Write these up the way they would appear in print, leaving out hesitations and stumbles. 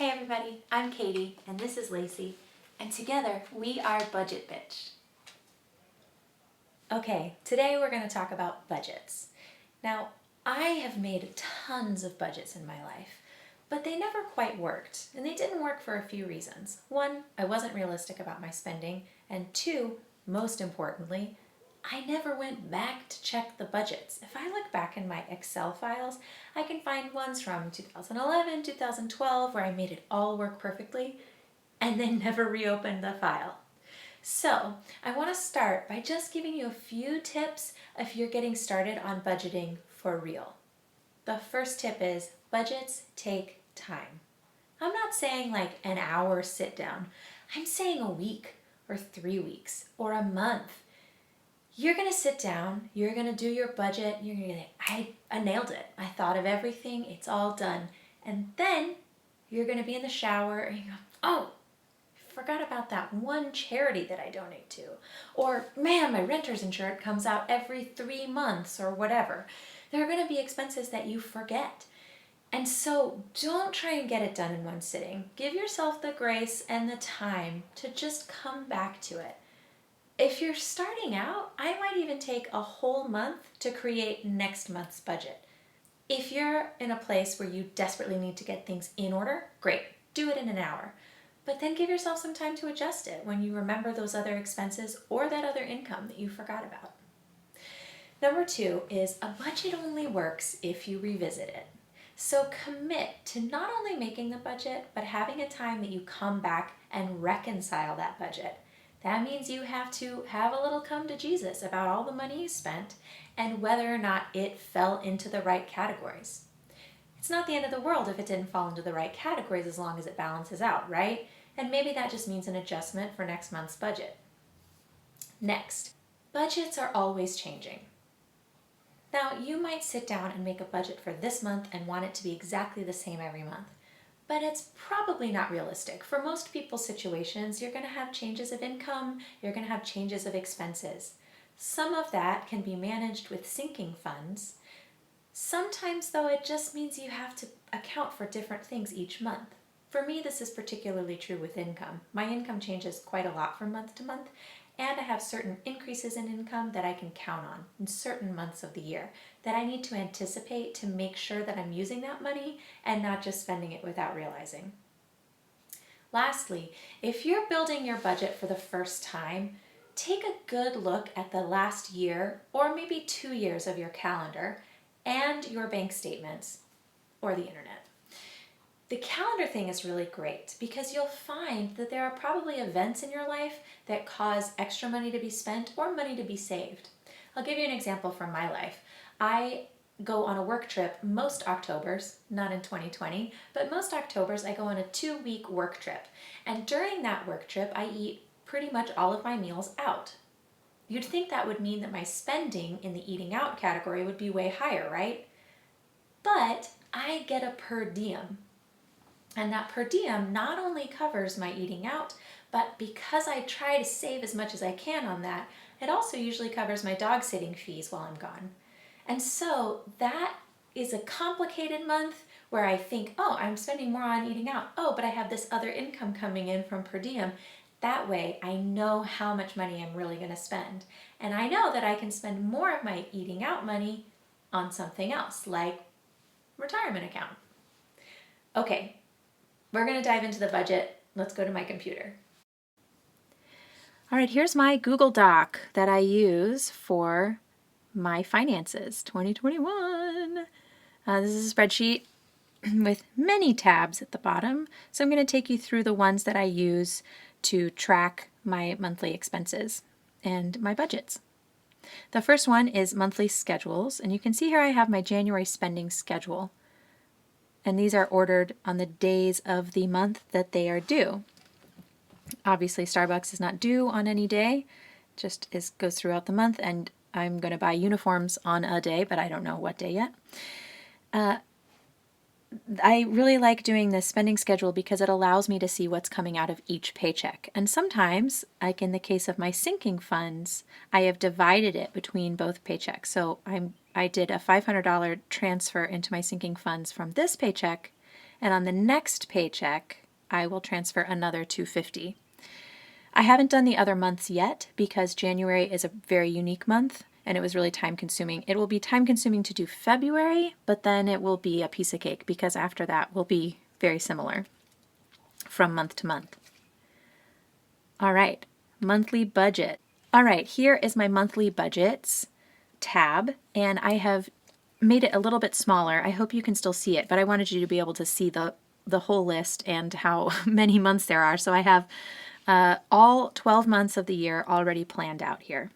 Hey everybody, I'm Katie and this is Lacy, and together we are Budget Bitch. Okay, today we're going to talk about budgets. Now, I have made tons of budgets in my life, but they never quite worked, and they didn't work for a few reasons. One, I wasn't realistic about my spending, and two, most importantly, I never went back to check the budgets. If I look back in my Excel files, I can find ones from 2011, 2012, where I made it all work perfectly, and then never reopened the file. So I want to start by just giving you a few tips if you're getting started on budgeting for real. The first tip is budgets take time. I'm not saying like an hour sit down. I'm saying a week or 3 weeks or a month. You're going to sit down, you're going to do your budget, you're going to think, I nailed it. I thought of everything, it's all done. And then you're going to be in the shower and you go, oh, I forgot about that one charity that I donate to. Or, man, my renter's insurance comes out every 3 months or whatever. There are going to be expenses that you forget. And so don't try and get it done in one sitting. Give yourself the grace and the time to just come back to it. If you're starting out, I might even take a whole month to create next month's budget. If you're in a place where you desperately need to get things in order, great, do it in an hour. But then give yourself some time to adjust it when you remember those other expenses or that other income that you forgot about. Number 2 is a budget only works if you revisit it. So commit to not only making the budget, but having a time that you come back and reconcile that budget. That means you have to have a little come to Jesus about all the money you spent and whether or not it fell into the right categories. It's not the end of the world if it didn't fall into the right categories as long as it balances out, right? And maybe that just means an adjustment for next month's budget. Next, budgets are always changing. Now, you might sit down and make a budget for this month and want it to be exactly the same every month. But it's probably not realistic. For most people's situations, you're going to have changes of income, you're going to have changes of expenses. Some of that can be managed with sinking funds. Sometimes, though, it just means you have to account for different things each month. For me, this is particularly true with income. My income changes quite a lot from month to month, and I have certain increases in income that I can count on in certain months of the year that I need to anticipate to make sure that I'm using that money and not just spending it without realizing. Lastly, if you're building your budget for the first time, take a good look at the last year or maybe 2 years of your calendar and your bank statements or the internet. The calendar thing is really great because you'll find that there are probably events in your life that cause extra money to be spent or money to be saved. I'll give you an example from my life. I go on a work trip most Octobers, not in 2020, but most Octobers I go on a 2-week work trip. And during that work trip, I eat pretty much all of my meals out. You'd think that would mean that my spending in the eating out category would be way higher, right? But I get a per diem. And that per diem not only covers my eating out, but because I try to save as much as I can on that, it also usually covers my dog sitting fees while I'm gone. And so that is a complicated month where I think, oh, I'm spending more on eating out. Oh, but I have this other income coming in from per diem. That way I know how much money I'm really going to spend. And I know that I can spend more of my eating out money on something else, like retirement account. Okay, we're going to dive into the budget. Let's go to my computer. All right, here's my Google Doc that I use for my finances 2021. This is a spreadsheet with many tabs at the bottom. So I'm going to take you through the ones that I use to track my monthly expenses and my budgets. The first one is monthly schedules, and you can see here I have my January spending schedule. And these are ordered on the days of the month that they are due. Obviously, Starbucks is not due on any day, just goes throughout the month, and I'm going to buy uniforms on a day, but I don't know what day yet. I really like doing this spending schedule because it allows me to see what's coming out of each paycheck. And sometimes, like in the case of my sinking funds, I have divided it between both paychecks. So I did a $500 transfer into my sinking funds from this paycheck, and on the next paycheck, I will transfer another $250. I haven't done the other months yet because January is a very unique month and it was really time consuming. It will be time consuming to do February, but then it will be a piece of cake because after that will be very similar from month to month. All right, monthly budget. All right, here is my monthly budgets tab, and I have made it a little bit smaller. I hope you can still see it, but I wanted you to be able to see the whole list and how many months there are. So I have all 12 months of the year already planned out here.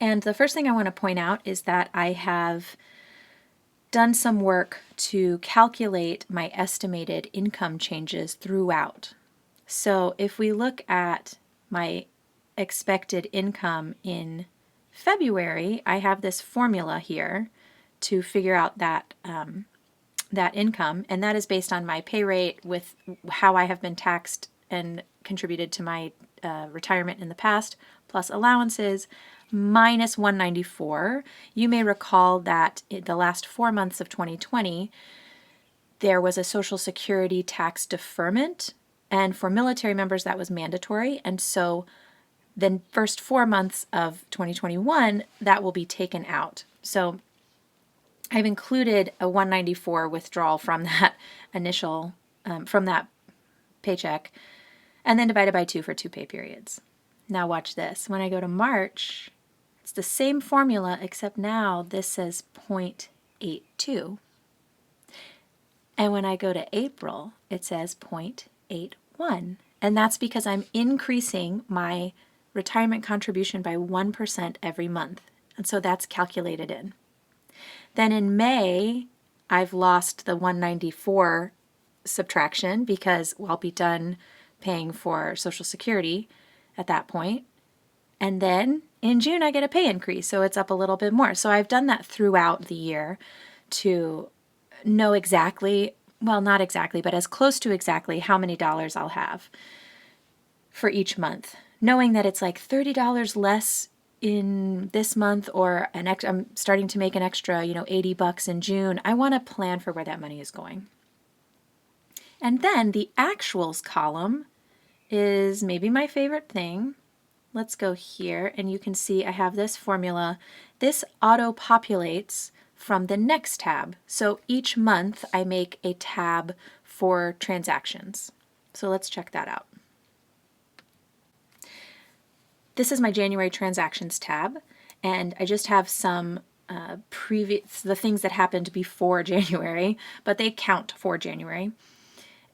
And the first thing I want to point out is that I have done some work to calculate my estimated income changes throughout. So if we look at my expected income in February, I have this formula here to figure out that that income, and that is based on my pay rate with how I have been taxed and contributed to my retirement in the past, plus allowances, minus 194. You may recall that in the last 4 months of 2020, there was a Social Security tax deferment, and for military members that was mandatory, and so the first 4 months of 2021, that will be taken out. So I've included a 194 withdrawal from that initial, from that paycheck, and then divided by 2 for 2 pay periods. Now watch this. When I go to March, it's the same formula, except now this says 0.82. And when I go to April, it says 0.81. And that's because I'm increasing my retirement contribution by 1% every month. And so that's calculated in. Then in May, I've lost the 194 subtraction because I'll be done paying for Social Security at that point. And then in June, I get a pay increase, so it's up a little bit more. So I've done that throughout the year to know exactly, well, not exactly, but as close to exactly how many dollars I'll have for each month, knowing that it's like $30 less in this month, or I'm starting to make an extra, $80 in June. I want to plan for where that money is going. And then the actuals column is maybe my favorite thing. Let's go here, and you can see I have this formula. This auto-populates from the next tab. So each month I make a tab for transactions. So let's check that out. This is my January transactions tab, and I just have some the things that happened before January, but they count for January.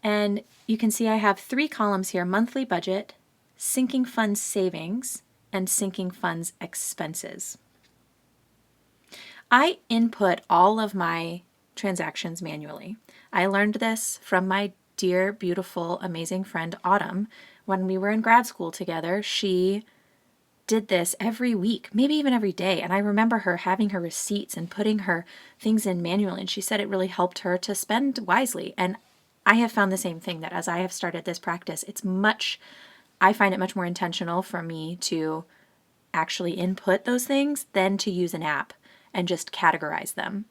And you can see I have 3 columns here: monthly budget, sinking funds savings, and sinking funds expenses. I input all of my transactions manually. I learned this from my dear, beautiful, amazing friend Autumn. When we were in grad school together, she did this every week, maybe even every day. And I remember her having her receipts and putting her things in manually. And she said it really helped her to spend wisely. And I have found the same thing, that as I have started this practice, I find it much more intentional for me to actually input those things than to use an app and just categorize them.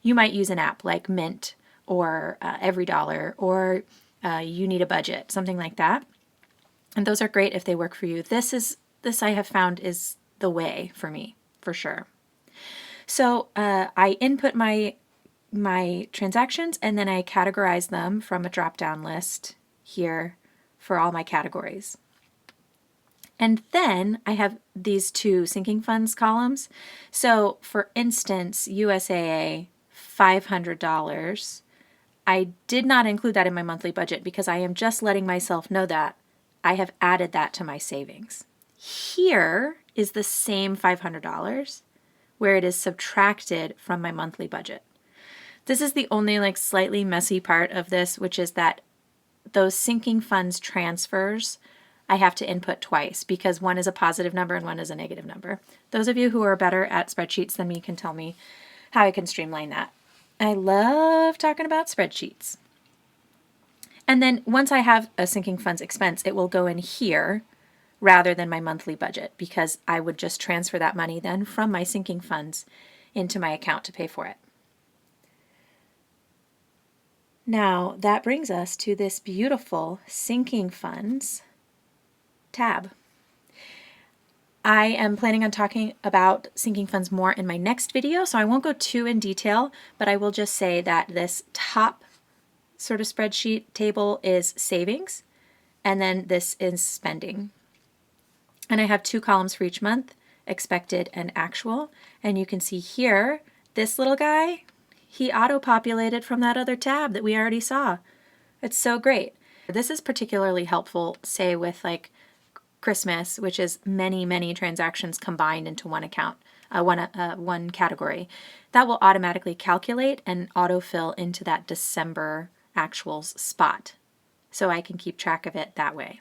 You might use an app like Mint or Every Dollar, or You Need a Budget, something like that. And those are great if they work for you. This I have found is the way for me, for sure. So I input my transactions, and then I categorize them from a drop-down list here for all my categories. And then I have these 2 sinking funds columns. So for instance, USAA, $500. I did not include that in my monthly budget because I am just letting myself know that I have added that to my savings. Here is the same $500 where it is subtracted from my monthly budget. This is the only slightly messy part of this, which is that those sinking funds transfers I have to input twice because one is a positive number and one is a negative number. Those of you who are better at spreadsheets than me can tell me how I can streamline that. I love talking about spreadsheets. And then once I have a sinking funds expense, it will go in here rather than my monthly budget, because I would just transfer that money then from my sinking funds into my account to pay for it. Now that brings us to this beautiful sinking funds tab. I am planning on talking about sinking funds more in my next video, so I won't go too in detail, but I will just say that this top sort of spreadsheet table is savings, and then this is spending. And I have 2 columns for each month, expected and actual. And you can see here, this little guy, he auto-populated from that other tab that we already saw. It's so great. This is particularly helpful, say with like Christmas, which is many, many transactions combined into one account, one category. That will automatically calculate and autofill into that December actuals spot. So I can keep track of it that way.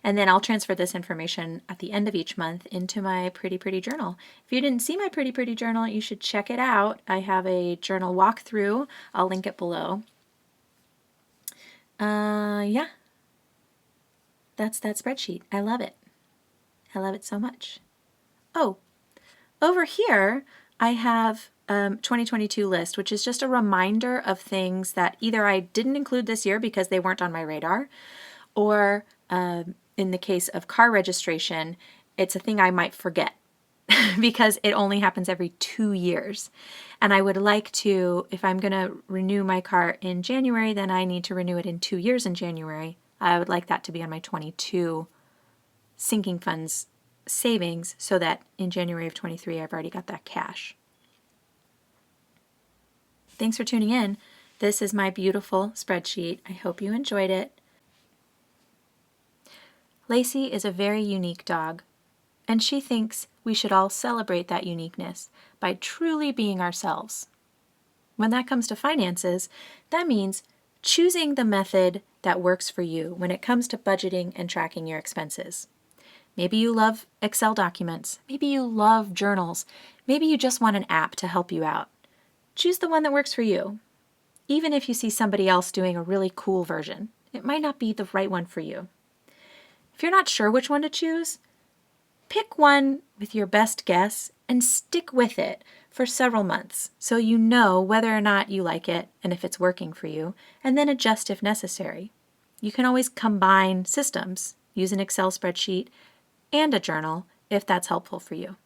And then I'll transfer this information at the end of each month into my Pretty journal. If you didn't see my Pretty journal, you should check it out. I have a journal walkthrough. I'll link it below. Yeah, that's that spreadsheet. I love it. I love it so much. Oh, over here I have 2022 list, which is just a reminder of things that either I didn't include this year because they weren't on my radar, or in the case of car registration, it's a thing I might forget because it only happens every 2 years. And I would like to, if I'm going to renew my car in January, then I need to renew it in 2 years in January. I would like that to be on my 22 sinking funds savings so that in January of 23 I've already got that cash. Thanks for tuning in. This is my beautiful spreadsheet. I hope you enjoyed it. Lacy is a very unique dog, and she thinks we should all celebrate that uniqueness by truly being ourselves. When that comes to finances, that means choosing the method that works for you when it comes to budgeting and tracking your expenses. Maybe you love Excel documents. Maybe you love journals. Maybe you just want an app to help you out. Choose the one that works for you. Even if you see somebody else doing a really cool version, it might not be the right one for you. If you're not sure which one to choose, pick one with your best guess and stick with it for several months so you know whether or not you like it and if it's working for you, and then adjust if necessary. You can always combine systems, use an Excel spreadsheet and a journal if that's helpful for you.